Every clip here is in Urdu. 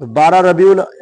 12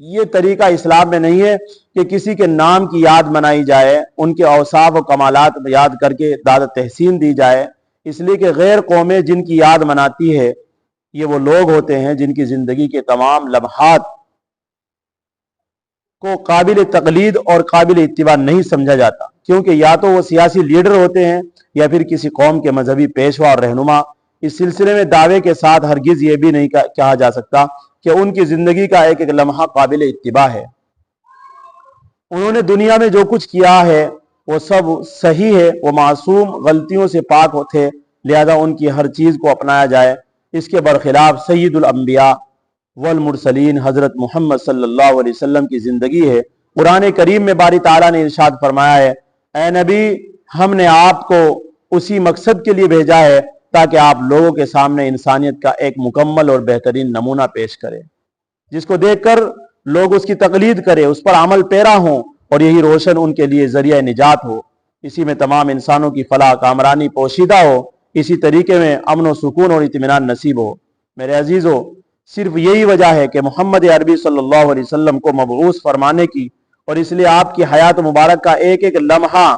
یہ طریقہ اسلام میں نہیں ہے کہ کسی کے نام کی یاد منائی جائے، ان کے اوصاف و کمالات یاد کر کے داد تحسین دی جائے، اس لیے کہ غیر قومیں جن کی یاد مناتی ہے یہ وہ لوگ ہوتے ہیں جن کی زندگی کے تمام لمحات کو قابل تقلید اور قابل اتباع نہیں سمجھا جاتا، کیونکہ یا تو وہ سیاسی لیڈر ہوتے ہیں یا پھر کسی قوم کے مذہبی پیشوا اور رہنما۔ اس سلسلے میں دعوے کے ساتھ ہرگز یہ بھی نہیں کہا جا سکتا کہ ان کی زندگی کا ایک ایک لمحہ قابل اتباع ہے۔ انہوں نے دنیا میں جو کچھ کیا ہے وہ سب صحیح ہے، وہ معصوم، غلطیوں سے پاک تھے، لہذا ان کی ہر چیز کو اپنایا جائے۔ اس کے برخلاف سید الانبیاء والمرسلین حضرت محمد صلی اللہ علیہ وسلم کی زندگی ہے۔ قرآن کریم میں باری تعالیٰ نے ارشاد فرمایا ہے، اے نبی ہم نے آپ کو اسی مقصد کے لیے بھیجا ہے تاکہ آپ لوگوں کے سامنے انسانیت کا ایک مکمل اور بہترین نمونہ پیش کریں، جس کو دیکھ کر لوگ اس کی تقلید کریں، اس پر عمل پیرا ہوں، اور یہی روشن ان کے لیے ذریعہ نجات ہو۔ اسی میں تمام انسانوں کی فلاح کامرانی پوشیدہ ہو، اسی طریقے میں امن و سکون اور اطمینان نصیب ہو۔ میرے عزیزو، صرف یہی وجہ ہے کہ محمد عربی صلی اللہ علیہ وسلم کو مبعوث فرمانے کی، اور اس لیے آپ کی حیات مبارک کا ایک ایک لمحہ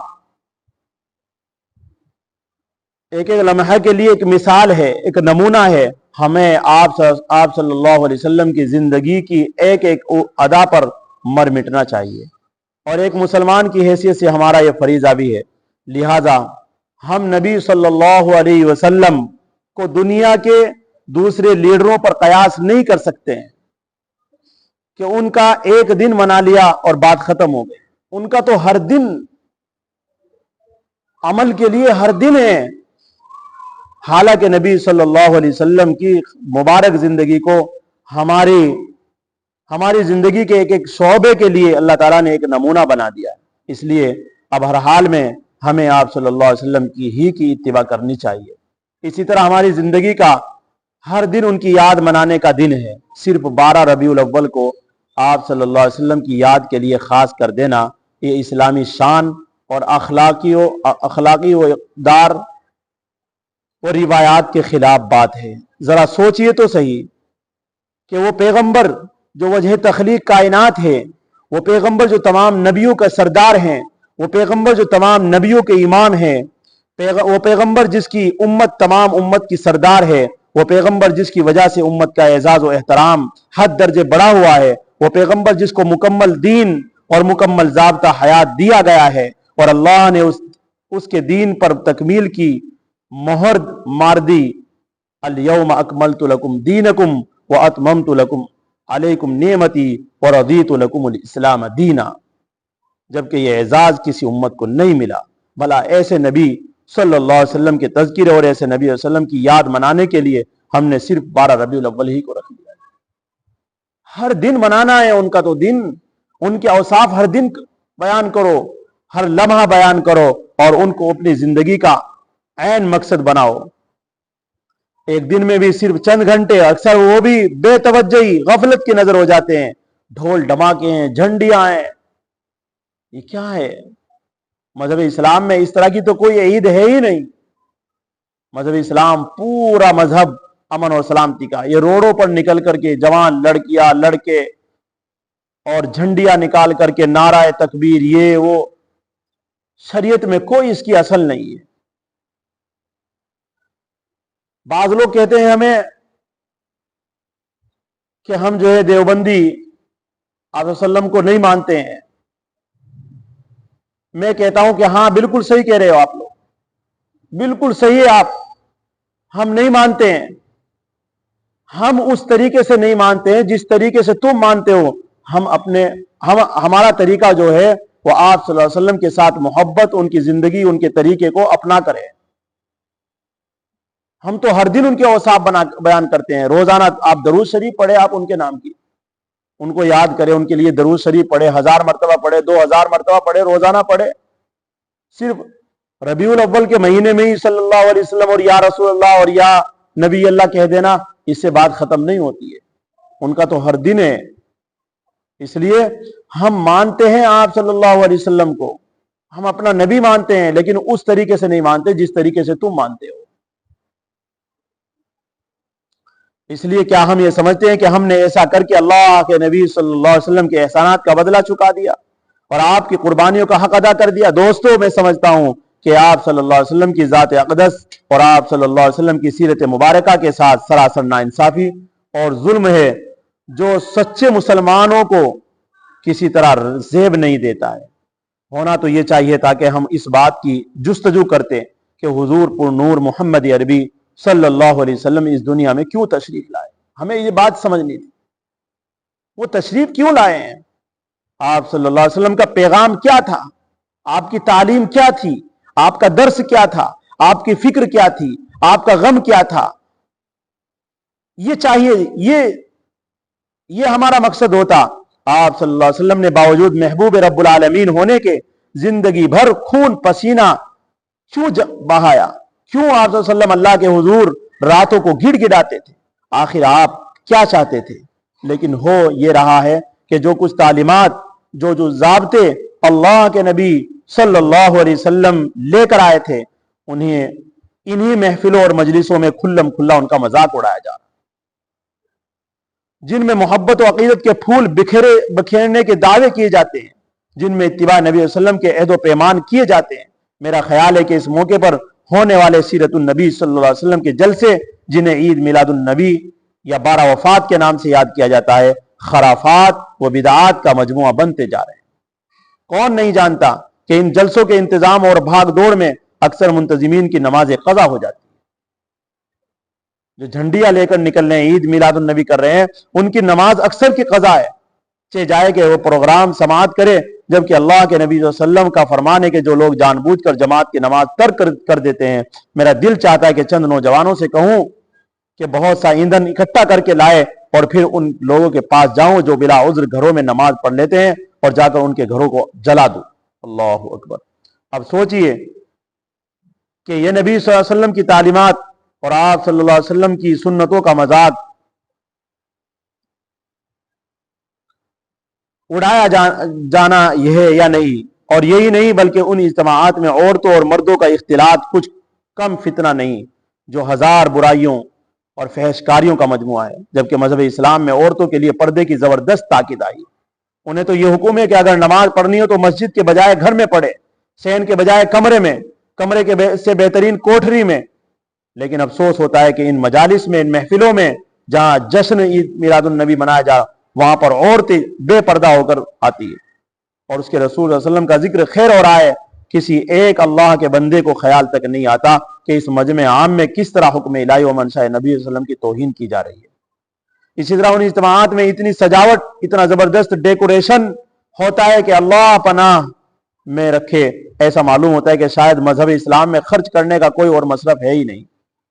کے لیے ایک مثال ہے، ایک نمونہ ہے۔ ہمیں آپ صلی اللہ علیہ وسلم کی زندگی کی ایک ایک ادا پر مر مٹنا چاہیے، اور ایک مسلمان کی حیثیت سے ہمارا یہ فریضہ بھی ہے۔ لہذا ہم نبی صلی اللہ علیہ وسلم کو دنیا کے دوسرے لیڈروں پر قیاس نہیں کر سکتے ہیں کہ ان کا ایک دن منا لیا اور بات ختم ہو گئی۔ ان کا تو ہر دن عمل کے لیے ہر دن ہے، حالانکہ نبی صلی اللہ علیہ وسلم کی مبارک زندگی کو ہماری زندگی کے ایک ایک شعبے کے لیے اللہ تعالیٰ نے ایک نمونہ بنا دیا ہے۔ اس لیے اب ہر حال میں ہمیں آپ صلی اللہ علیہ وسلم کی اتباع کرنی چاہیے۔ اسی طرح ہماری زندگی کا ہر دن ان کی یاد منانے کا دن ہے۔ صرف 12 ربیع الاول کو آپ صلی اللہ علیہ وسلم کی یاد کے لیے خاص کر دینا یہ اسلامی شان اور اخلاقی و اقدار اور روایات کے خلاف بات ہے۔ ذرا سوچئے تو صحیح کہ وہ پیغمبر جو وجہ تخلیق کائنات ہے، وہ پیغمبر جو تمام نبیوں کا سردار ہیں، وہ پیغمبر جو تمام نبیوں کے امام ہیں، وہ پیغمبر جس کی امت تمام امت کی سردار ہے، وہ پیغمبر جس کی وجہ سے امت کا اعزاز و احترام حد درجے بڑا ہوا ہے، وہ پیغمبر جس کو مکمل دین اور مکمل ضابطہ حیات دیا گیا ہے، اور اللہ نے اس کے دین پر تکمیل کی مہر مار دی، الیوم اکملت لکم دینکم واتممت لکم علیکم نعمتی ورضیت لکم الاسلام دینا۔ جبکہ یہ اعزاز کسی امت کو نہیں ملا، بھلا ایسے نبی صلی اللہ علیہ وسلم کے تذکرے اور ایسے نبی علیہ وسلم کی یاد منانے کے لیے ہم نے صرف 12 ربیع الاول ہی کو رکھ دیا۔ ہر دن منانا ہے ان کا تو دن، ان کے اوصاف ہر دن بیان کرو، ہر لمحہ بیان کرو، اور ان کو اپنی زندگی کا عین مقصد بناؤ۔ ایک دن میں بھی صرف چند گھنٹے، اکثر وہ بھی بے توجہی غفلت کی نظر ہو جاتے ہیں، ڈھول ڈھماکے ہیں، جھنڈیاں ہیں، یہ کیا ہے؟ مذہب اسلام میں اس طرح کی تو کوئی عید ہے ہی نہیں۔ مذہب اسلام پورا مذہب امن اور سلامتی کا۔ یہ روڈوں پر نکل کر کے جوان لڑکیاں لڑکے اور جھنڈیاں نکال کر کے نعرہ تکبیر، یہ وہ، شریعت میں کوئی اس کی اصل نہیں ہے۔ بعض لوگ کہتے ہیں ہمیں کہ ہم جو ہے دیوبندی آپ وسلم کو نہیں مانتے ہیں۔ میں کہتا ہوں کہ ہاں بالکل صحیح کہہ رہے ہو آپ لوگ، بالکل صحیح ہے آپ، ہم نہیں مانتے ہیں۔ ہم اس طریقے سے نہیں مانتے ہیں جس طریقے سے تم مانتے ہو۔ ہمارا طریقہ جو ہے وہ آپ صلی اللہ علیہ وسلم کے ساتھ محبت، ان کی زندگی، ان کے طریقے کو اپنا کرے۔ ہم تو ہر دن ان کے اوصاف بیان کرتے ہیں۔ روزانہ آپ درود شریف پڑھے، آپ ان کے نام کی، ان کو یاد کرے، ان کے لیے درود شریف پڑھے، 1000 مرتبہ پڑھے، 2000 مرتبہ پڑھے، روزانہ پڑھے۔ صرف ربیع الاول کے مہینے میں ہی صلی اللہ علیہ وسلم اور یا رسول اللہ اور یا نبی اللہ کہہ دینا، اس سے بات ختم نہیں ہوتی ہے۔ ان کا تو ہر دن ہے۔ اس لیے ہم مانتے ہیں آپ صلی اللہ علیہ وسلم کو، ہم اپنا نبی مانتے ہیں، لیکن اس طریقے سے نہیں مانتے جس طریقے سے تم مانتے ہو۔ اس لیے کیا ہم یہ سمجھتے ہیں کہ ہم نے ایسا کر کے اللہ کے نبی صلی اللہ علیہ وسلم کے احسانات کا بدلہ چکا دیا اور آپ کی قربانیوں کا حق ادا کر دیا؟ دوستو، میں سمجھتا ہوں کہ آپ صلی اللہ علیہ وسلم کی ذات اقدس اور آپ صلی اللہ علیہ وسلم کی سیرت مبارکہ کے ساتھ سراسر ناانصافی اور ظلم ہے، جو سچے مسلمانوں کو کسی طرح زیب نہیں دیتا ہے۔ ہونا تو یہ چاہیے تھا کہ ہم اس بات کی جستجو کرتے کہ حضور پر نور محمد عربی صلی اللہ علیہ وسلم اس دنیا میں کیوں تشریف لائے۔ ہمیں یہ بات سمجھنی تھی، وہ تشریف کیوں لائے ہیں؟ آپ صلی اللہ علیہ وسلم کا پیغام کیا تھا؟ آپ کی تعلیم کیا تھی؟ آپ کا درس کیا تھا؟ آپ کی فکر کیا تھی؟ آپ کا غم کیا تھا؟ یہ چاہیے، یہ ہمارا مقصد ہوتا۔ آپ صلی اللہ علیہ وسلم نے باوجود محبوب رب العالمین ہونے کے زندگی بھر خون پسینہ کیوں بہایا؟ کیوں آپ صلی اللہ علیہ وسلم اللہ کے حضور راتوں کو گڑ گڑاتے تھے؟ آخر آپ کیا چاہتے تھے؟ لیکن ہو یہ رہا ہے کہ جو کچھ تعلیمات، جو ضابطے اللہ کے نبی صلی اللہ علیہ وسلم لے کر آئے تھے، انہی محفلوں اور مجلسوں میں کھلم کھلا ان کا مذاق اڑایا جا رہا، جن میں محبت و عقیدت کے پھول بکھیرنے کے دعوے کیے جاتے ہیں، جن میں اتباع نبی صلی اللہ علیہ وسلم کے عہد و پیمان کیے جاتے ہیں۔ میرا خیال ہے کہ اس موقع پر ہونے والے سیرت النبی صلی اللہ علیہ وسلم کے جلسے، جنہیں عید میلاد النبی یا 12 وفات کے نام سے یاد کیا جاتا ہے، خرافات و بدعات کا مجموعہ بنتے جا رہے ہیں۔ کون نہیں جانتا کہ ان جلسوں کے انتظام اور بھاگ دوڑ میں اکثر منتظمین کی نماز قضا ہو جاتی ہے۔ جو جھنڈیاں لے کر نکل رہے ہیں، عید میلاد النبی کر رہے ہیں، ان کی نماز اکثر کی قضا ہے۔ چاہے جائے کہ وہ پروگرام سماعت کرے، جبکہ اللہ کے نبی صلی اللہ علیہ وسلم کا فرمان ہے کہ جو لوگ جان بوجھ کر جماعت کی نماز ترک کر دیتے ہیں، میرا دل چاہتا ہے کہ چند نوجوانوں سے کہوں کہ بہت سا ایندھن اکٹھا کر کے لائے اور پھر ان لوگوں کے پاس جاؤں جو بلا عذر گھروں میں نماز پڑھ لیتے ہیں، اور جا کر ان کے گھروں کو جلا دوں۔ اللہ اکبر۔ اب سوچئے کہ یہ نبی صلی اللہ علیہ وسلم کی تعلیمات اور آپ صلی اللہ علیہ وسلم کی سنتوں کا مذاق اڑایا جانا یہ ہے یا نہیں؟ اور یہی نہیں بلکہ ان اجتماعات میں عورتوں اور مردوں کا اختلاط کچھ کم فتنہ نہیں، جو ہزار برائیوں اور فحشکاریوں کا مجموعہ ہے، جبکہ مذہب اسلام میں عورتوں کے لیے پردے کی زبردست تاکید آئی۔ انہیں تو یہ حکم ہے کہ اگر نماز پڑھنی ہو تو مسجد کے بجائے گھر میں پڑھے، صحن کے بجائے کمرے میں، کمرے کے سے بہترین کوٹھری میں۔ لیکن افسوس ہوتا ہے کہ ان مجالس میں، ان محفلوں میں جہاں جشن عید میلاد النبی منایا جا، وہاں پر عورتیں بے پردہ ہو کر آتی ہے، اور اس کے رسول صلی اللہ علیہ وسلم کا ذکر خیر ہو رہا ہے۔ کسی ایک اللہ کے بندے کو خیال تک نہیں آتا کہ اس مجمع عام میں کس طرح حکم الہی و منشاء نبی صلی اللہ علیہ وسلم کی توہین کی جا رہی ہے۔ اسی طرح ان اجتماعات میں اتنی سجاوٹ، اتنا زبردست ڈیکوریشن ہوتا ہے کہ اللہ پناہ میں رکھے، ایسا معلوم ہوتا ہے کہ شاید مذہب اسلام میں خرچ کرنے کا کوئی اور مصرف ہے ہی نہیں،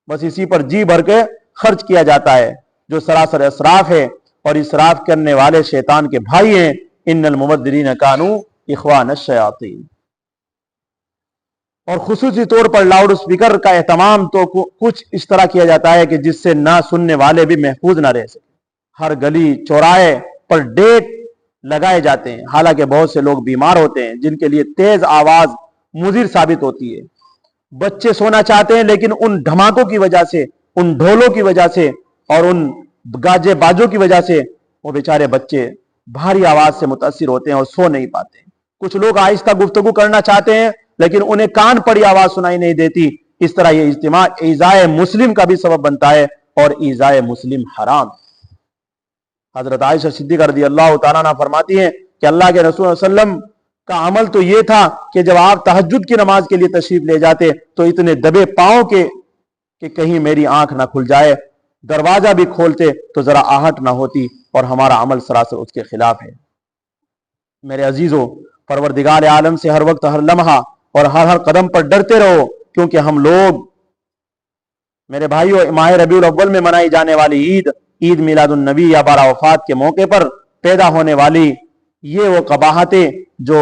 بس اسی پر جی بھر کے خرچ کیا جاتا ہے، جو سراسر اسراف ہے، اور اسراف کرنے والے شیطان کے بھائی ہیں۔ ان المبذرین کانوا اخوان الشیاطین۔ اور خصوصی طور پر لاؤڈ اسپیکر کا اہتمام تو کچھ اس طرح کیا جاتا ہے کہ جس سے نہ سننے والے بھی محفوظ نہ رہ سکے۔ ہر گلی چوراہے پر ڈیک لگائے جاتے ہیں، حالانکہ بہت سے لوگ بیمار ہوتے ہیں جن کے لیے تیز آواز مضر ثابت ہوتی ہے۔ بچے سونا چاہتے ہیں لیکن ان دھماکوں کی وجہ سے، ان ڈھولوں کی وجہ سے اور ان گاجے باجوں کی وجہ سے وہ بیچارے بچے بھاری آواز سے متاثر ہوتے ہیں اور سو نہیں پاتے۔ کچھ لوگ آہستہ گفتگو کرنا چاہتے ہیں لیکن انہیں کان پڑی آواز سنائی نہیں دیتی۔ اس طرح یہ اجتماع ایذائے مسلم کا بھی سبب بنتا ہے، اور ایذائے مسلم حرام۔ حضرت عائشہ صدیقہ رضی اللہ تعالیٰ عنہ فرماتی ہیں کہ اللہ کے رسول صلی اللہ علیہ وسلم کا عمل تو یہ تھا کہ جب آپ تہجد کی نماز کے لیے تشریف لے جاتے تو اتنے دبے پاؤں کے کہ کہیں میری آنکھ نہ کھل جائے، دروازہ بھی کھولتے تو ذرا آہٹ نہ ہوتی، اور ہمارا عمل سراسر اس کے خلاف ہے۔ میرے عزیزو، پروردگار عالم سے ہر وقت، ہر لمحہ اور ہر قدم پر ڈرتے رہو، کیونکہ ہم لوگ، میرے بھائیو، ماہ ربیع الاول میں منائی جانے والی عید میلاد النبی یا 12 وفات کے موقع پر پیدا ہونے والی یہ وہ قباحتیں جو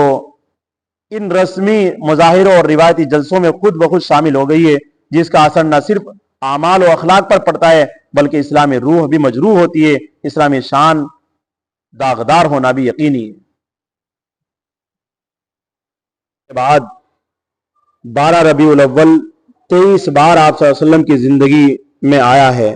ان رسمی مظاہروں اور روایتی جلسوں میں خود بخود شامل ہو گئی ہے، جس کا اثر نہ صرف اعمال و اخلاق پر پڑتا ہے بلکہ اسلامی روح بھی مجروح ہوتی ہے، اسلامی شان داغدار ہونا بھی یقینی ہے۔ کے بعد 12 ربیع الاول 23 بار آپ صلی اللہ علیہ وسلم کی زندگی میں آیا ہے،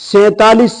47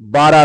12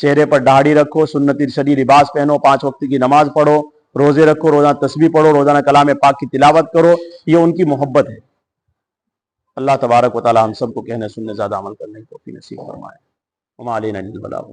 چہرے پر داڑھی رکھو، سنتی شرعی لباس پہنو، 5 وقت کی نماز پڑھو، روزے رکھو، روزانہ تسبیح پڑھو، روزانہ کلام پاک کی تلاوت کرو، یہ ان کی محبت ہے۔ اللہ تبارک و تعالی ہم سب کو کہنے سننے زیادہ عمل کرنے کی توفیق نصیب فرمائے۔ وما علینا الا البلاغ۔